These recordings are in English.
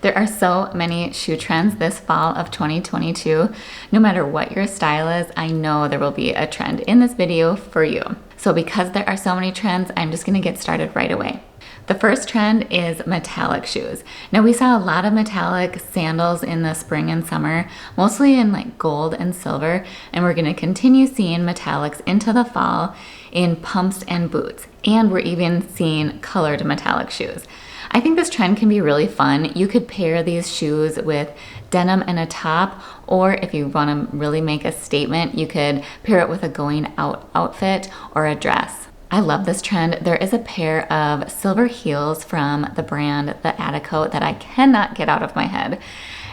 There are so many shoe trends this fall of 2022. No matter what your style is, I know there will be a trend in this video for you. So because there are so many trends, I'm just gonna get started right away. The first trend is metallic shoes. Now we saw a lot of metallic sandals in the spring and summer, mostly in like gold and silver, and we're gonna continue seeing metallics into the fall in pumps and boots. And we're even seeing colored metallic shoes. I think this trend can be really fun. You could pair these shoes with denim and a top, or if you wanna really make a statement, you could pair it with a going out outfit or a dress. I love this trend. There is a pair of silver heels from the brand The Atticoat that I cannot get out of my head.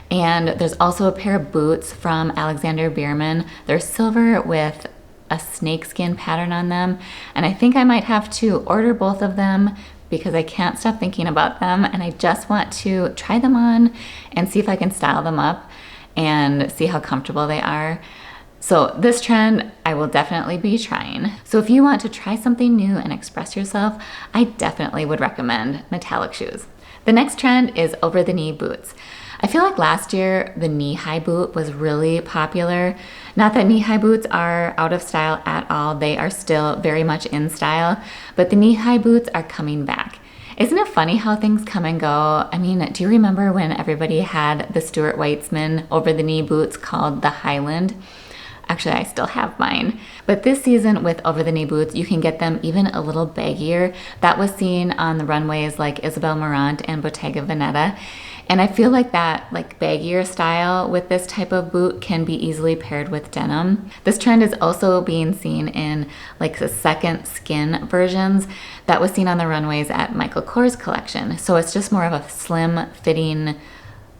And there's also a pair of boots from Alexander Bierman. They're silver with a snakeskin pattern on them. And I think I might have to order both of them because I can't stop thinking about them. And I just want to try them on and see if I can style them up and see how comfortable they are. So this trend, I will definitely be trying. So if you want to try something new and express yourself, I definitely would recommend metallic shoes. The next trend is over-the-knee boots. I feel like last year, the knee-high boot was really popular. Not that knee-high boots are out of style at all. They are still very much in style, but the knee-high boots are coming back. Isn't it funny how things come and go? I mean, do you remember when everybody had the Stuart Weitzman over-the-knee boots called the Highland? Actually, I still have mine. But this season with over-the-knee boots, you can get them even a little baggier. That was seen on the runways like Isabel Marant and Bottega Veneta. And I feel like that baggier style with this type of boot can be easily paired with denim. This trend is also being seen in like the second skin versions that was seen on the runways at Michael Kors collection. So it's just more of a slim fitting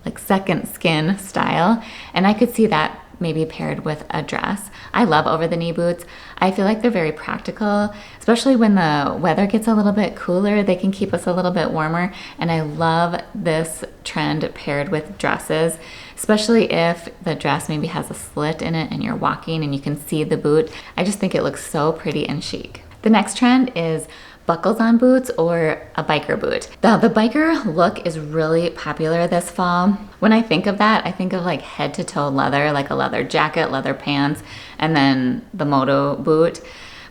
like second skin style. And I could see that maybe paired with a dress. I love over-the-knee boots. I feel like they're very practical, especially when the weather gets a little bit cooler. They can keep us a little bit warmer. And I love this trend paired with dresses, especially if the dress maybe has a slit in it and you're walking and you can see the boot. I just think it looks so pretty and chic. The next trend is buckles on boots or a biker boot. Now, the biker look is really popular this fall. When I think of that, I think of like head to toe leather, like a leather jacket, leather pants, and then the moto boot.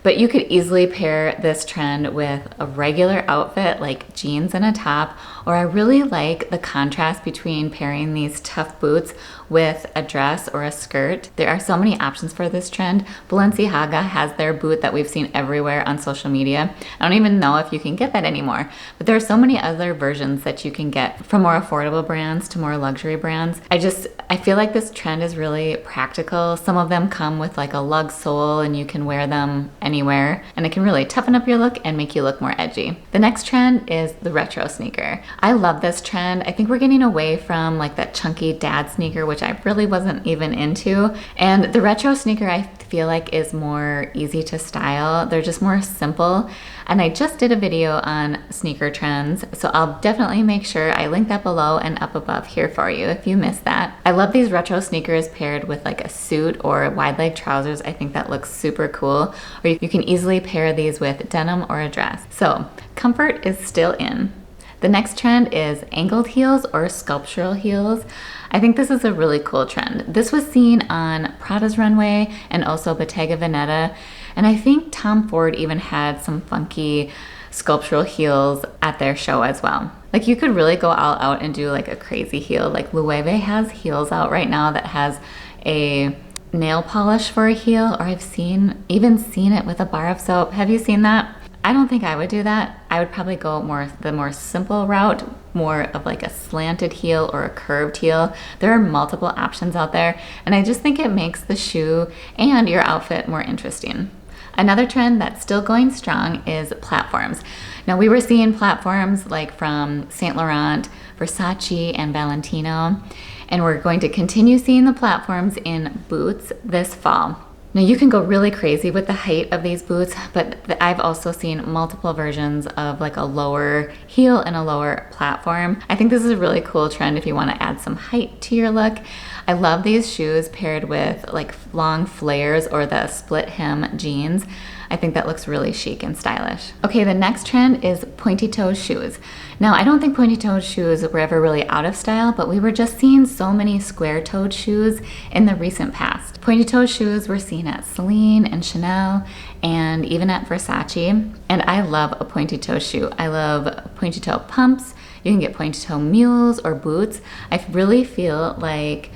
But you could easily pair this trend with a regular outfit like jeans and a top, or I really like the contrast between pairing these tough boots with a dress or a skirt. There are so many options for this trend. Balenciaga has their boot that we've seen everywhere on social media. I don't even know if you can get that anymore, but there are so many other versions that you can get from more affordable brands to more luxury brands. I feel like this trend is really practical. Some of them come with like a lug sole and you can wear them anywhere, and it can really toughen up your look and make you look more edgy. The next trend is the retro sneaker. I love this trend. I think we're getting away from like that chunky dad sneaker, which I really wasn't even into. And the retro sneaker I feel like is more easy to style. They're just more simple. And I just did a video on sneaker trends, so I'll definitely make sure I link that below and up above here for you if you missed that. I love these retro sneakers paired with like a suit or wide leg trousers. I think that looks super cool. Or you can easily pair these with denim or a dress. So comfort is still in. The next trend is angled heels or sculptural heels. I think this is a really cool trend. This was seen on Prada's runway and also Bottega Veneta. And I think Tom Ford even had some funky sculptural heels at their show as well. Like you could really go all out and do like a crazy heel. Like Loewe has heels out right now that has a nail polish for a heel, or I've even seen it with a bar of soap. Have you seen that? I don't think I would do that. I would probably go the more simple route, more of like a slanted heel or a curved heel. There are multiple options out there, and I just think it makes the shoe and your outfit more interesting. Another trend that's still going strong is platforms. Now we were seeing platforms like from Saint Laurent, Versace, and Valentino, and we're going to continue seeing the platforms in boots this fall. Now you can go really crazy with the height of these boots, but I've also seen multiple versions of like a lower heel and a lower platform. I think this is a really cool trend if you want to add some height to your look. I love these shoes paired with like long flares or the split hem jeans. I think that looks really chic and stylish. Okay, the next trend is pointy toe shoes. Now, I don't think pointy toe shoes were ever really out of style, but we were just seeing so many square toed shoes in the recent past. Pointy toe shoes were seen at Celine and Chanel and even at Versace. And I love a pointy toe shoe. I love pointy toe pumps. You can get pointy toe mules or boots. I really feel like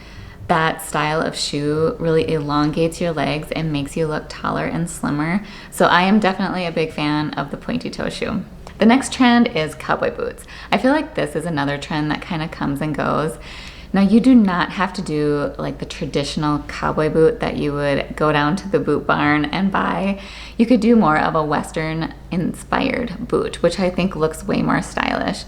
that style of shoe really elongates your legs and makes you look taller and slimmer. So I am definitely a big fan of the pointy toe shoe. The next trend is cowboy boots. I feel like this is another trend that kind of comes and goes. Now, you do not have to do like the traditional cowboy boot that you would go down to the boot barn and buy. You could do more of a Western inspired boot, which I think looks way more stylish.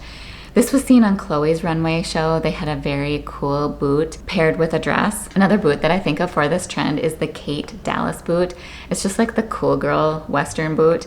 This was seen on Chloe's runway show. They had a very cool boot paired with a dress. Another boot that I think of for this trend is the Kate Dallas boot. It's just like the cool girl Western boot.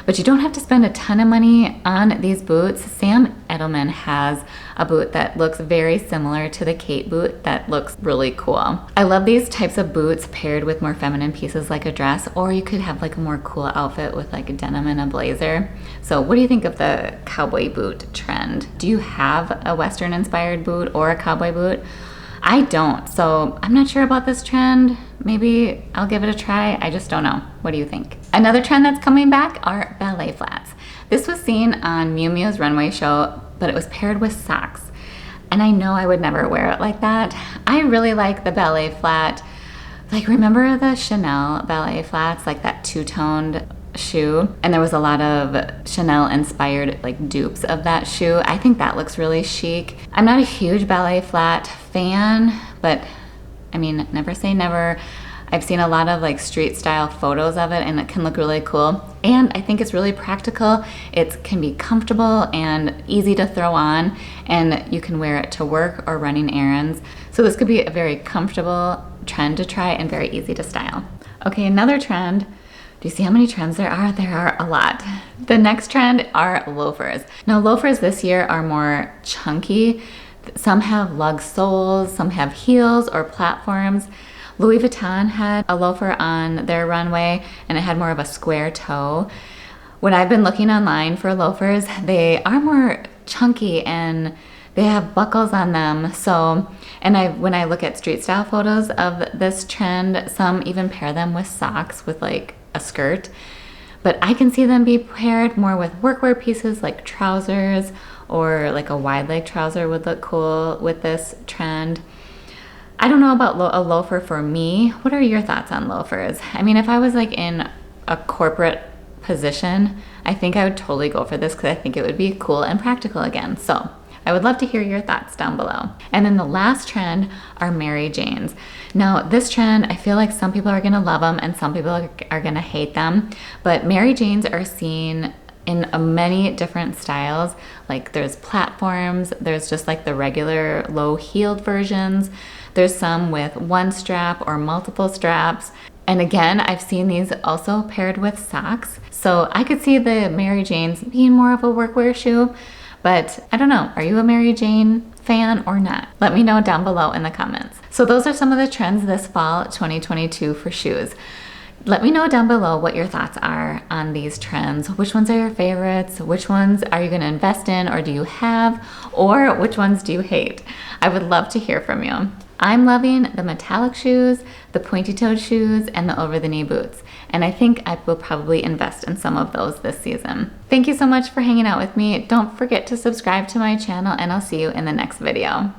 But you don't have to spend a ton of money on these boots. Sam Edelman has a boot that looks very similar to the Kate boot that looks really cool. I love these types of boots paired with more feminine pieces like a dress, or you could have like a more cool outfit with like a denim and a blazer. So what do you think of the cowboy boot trend? Do you have a Western inspired boot or a cowboy boot? I don't, so I'm not sure about this trend. Maybe I'll give it a try. I just don't know. What do you think? Another trend that's coming back are ballet flats. This was seen on Miu Miu's runway show, but it was paired with socks. And I know I would never wear it like that. I really like the ballet flat. Like, remember the Chanel ballet flats, like that two-toned shoe? And there was a lot of Chanel inspired like dupes of that shoe. I think that looks really chic. I'm not a huge ballet flat fan, but I mean, never say never. I've seen a lot of like street style photos of it and it can look really cool. And I think it's really practical. It can be comfortable and easy to throw on, and you can wear it to work or running errands. So this could be a very comfortable trend to try and very easy to style. Okay, another trend. Do you see how many trends there are? There are a lot. The next trend are loafers. Now, loafers this year are more chunky. Some have lug soles, some have heels or platforms. Louis Vuitton had a loafer on their runway and it had more of a square toe. When I've been looking online for loafers, they are more chunky and they have buckles on them. So, and when I look at street style photos of this trend, some even pair them with socks with like a skirt. But I can see them be paired more with workwear pieces like trousers, or like a wide leg trouser would look cool with this trend. I don't know about a loafer for me. What are your thoughts on loafers? I mean, if I was like in a corporate position, I think I would totally go for this because I think it would be cool and practical again. So I would love to hear your thoughts down below. And then the last trend are Mary Janes. Now, this trend, I feel like some people are gonna love them and some people are gonna hate them, but Mary Janes are seen in many different styles. Like there's platforms, there's just like the regular low heeled versions. There's some with one strap or multiple straps. And again, I've seen these also paired with socks. So I could see the Mary Janes being more of a workwear shoe, but I don't know, are you a Mary Jane fan or not? Let me know down below in the comments. So those are some of the trends this fall 2022 for shoes. Let me know down below what your thoughts are on these trends. Which ones are your favorites? Which ones are you gonna invest in or do you have? Or which ones do you hate? I would love to hear from you. I'm loving the metallic shoes, the pointy-toed shoes, and the over-the-knee boots. And I think I will probably invest in some of those this season. Thank you so much for hanging out with me. Don't forget to subscribe to my channel and I'll see you in the next video.